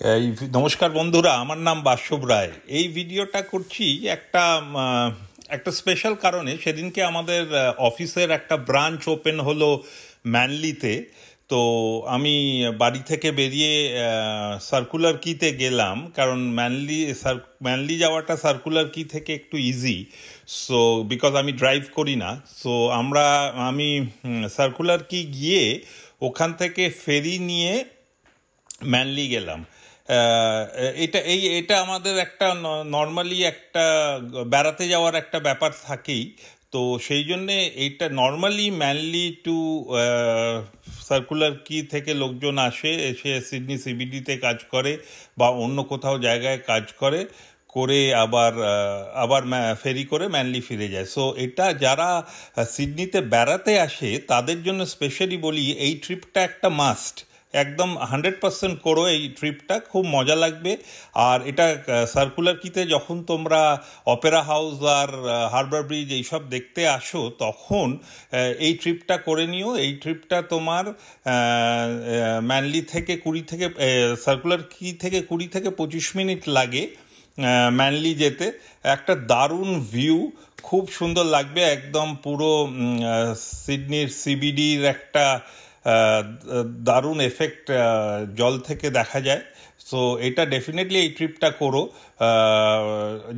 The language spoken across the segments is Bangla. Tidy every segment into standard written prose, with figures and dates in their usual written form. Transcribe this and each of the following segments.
নমস্কার বন্ধুরা, আমার নাম বাসব রায়। এই ভিডিওটা করছি একটা একটা স্পেশাল কারণে। সেদিনকে আমাদের অফিসের একটা ব্রাঞ্চ ওপেন হলো ম্যানলিতে। তো আমি বাড়ি থেকে বেরিয়ে সার্কুলার কিতে গেলাম, কারণ ম্যানলি যাওয়াটা সার্কুলার কি থেকে একটু ইজি। সো বিকজ আমি ড্রাইভ করি না, সো আমি সার্কুলার কি গিয়ে ওখান থেকে ফেরি নিয়ে ম্যানলি গেলাম। এটা আমাদের একটা নর্মালি একটা বেড়াতে যাওয়ার একটা ব্যাপার থাকেই। তো সেই জন্যে এইটা নর্মালি ম্যানলি টু সার্কুলার কি থেকে লোকজন আসে, এসে সিডনি সিবিডিতে কাজ করে বা অন্য কোথাও জায়গায় কাজ করে, করে আবার ফেরি করে ম্যানলি ফিরে যায়। সো এটা যারা সিডনিতে বেড়াতে আসে তাদের জন্য স্পেশালি বলি, এই ট্রিপটা একটা মাস্ট। একদম 100% করো এই ট্রিপটা, খুব মজা লাগবে। আর এটা সার্কুলার কিতে যখন তোমরা অপেরা হাউস আর হারবার ব্রিজ এইসব দেখতে আসো, তখন এই ট্রিপটা করে নিও। এই ট্রিপটা তোমার ম্যানলি থেকে সার্কুলার কি থেকে 20 থেকে 25 মিনিট লাগে ম্যানলি যেতে। একটা দারুণ ভিউ, খুব সুন্দর লাগবে। একদম পুরো সিডনির সিবিডির একটা দারুণ এফেক্ট জল থেকে দেখা যায়। সো এটা ডেফিনেটলি এই ট্রিপটা করো।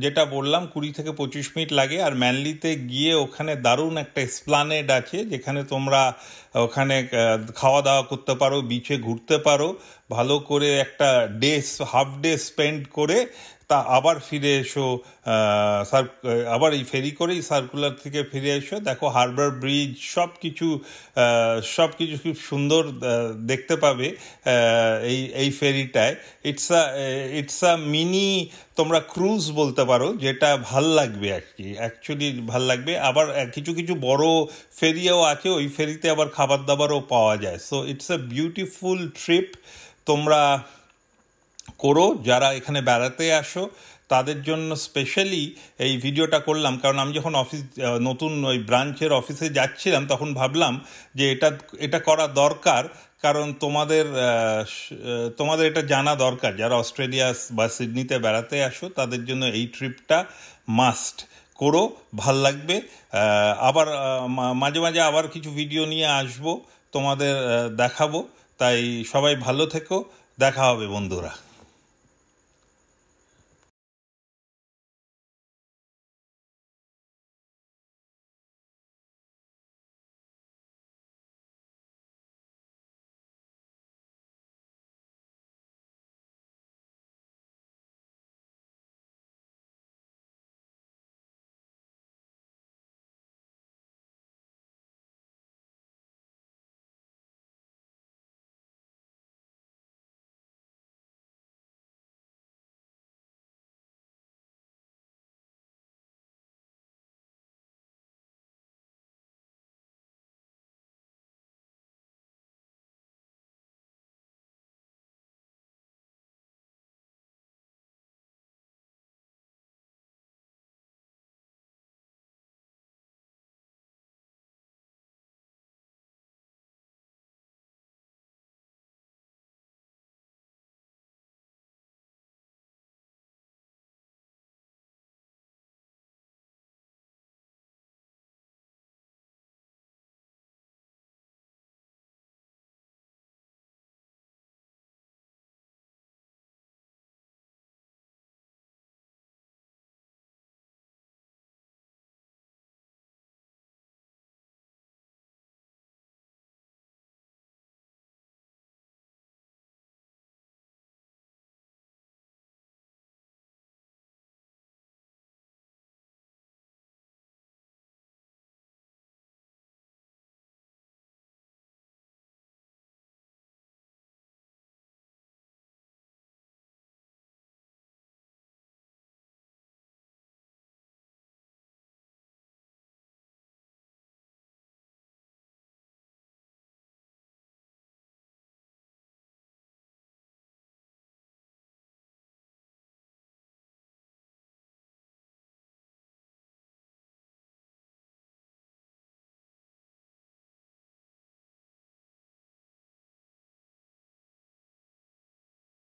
যেটা বললাম 20 থেকে 25 মিনিট লাগে। আর ম্যানলিতে গিয়ে ওখানে দারুণ একটা এসপ্লানেড আছে, যেখানে তোমরা ওখানে খাওয়া দাওয়া করতে পারো, বিচে ঘুরতে পারো, ভালো করে একটা হাফ ডে স্পেন্ড করে তা আবার ফিরে এসো। আবার এই ফেরি করেই সার্কুলার থেকে ফিরে এসো, দেখো হারবার ব্রিজ, সব কিছু খুব সুন্দর দেখতে পাবে এই ফেরিটায়। ইটস আ মিনি, তোমরা ক্রুজ বলতে পারো, যেটা ভাল লাগবে অ্যাকচুয়ালি ভাল লাগবে। আবার কিছু কিছু বড় ফেরিও আছে, ওই ফেরিতে আবার খাবার দাবারও পাওয়া যায়। So it's a beautiful trip, তোমরা করো যারা এখানে বেড়াতে আসো। তাদের জন্য স্পেশালি এই ভিডিওটা করলাম, কারণ আমি যখন নতুন ওই ব্রাঞ্চের অফিসে যাচ্ছিলাম, তখন ভাবলাম যে এটা করা দরকার। কারণ তোমাদের এটা জানা দরকার, যারা অস্ট্রেলিয়া বা সিডনিতে বেড়াতে আসো তাদের জন্য এই ট্রিপটা মাস্ট করো, ভাল লাগবে। আবার মাঝে মাঝে আবার কিছু ভিডিও নিয়ে আসবো, তোমাদের দেখাবো। তাই সবাই ভালো থেকো, দেখা হবে বন্ধুরা।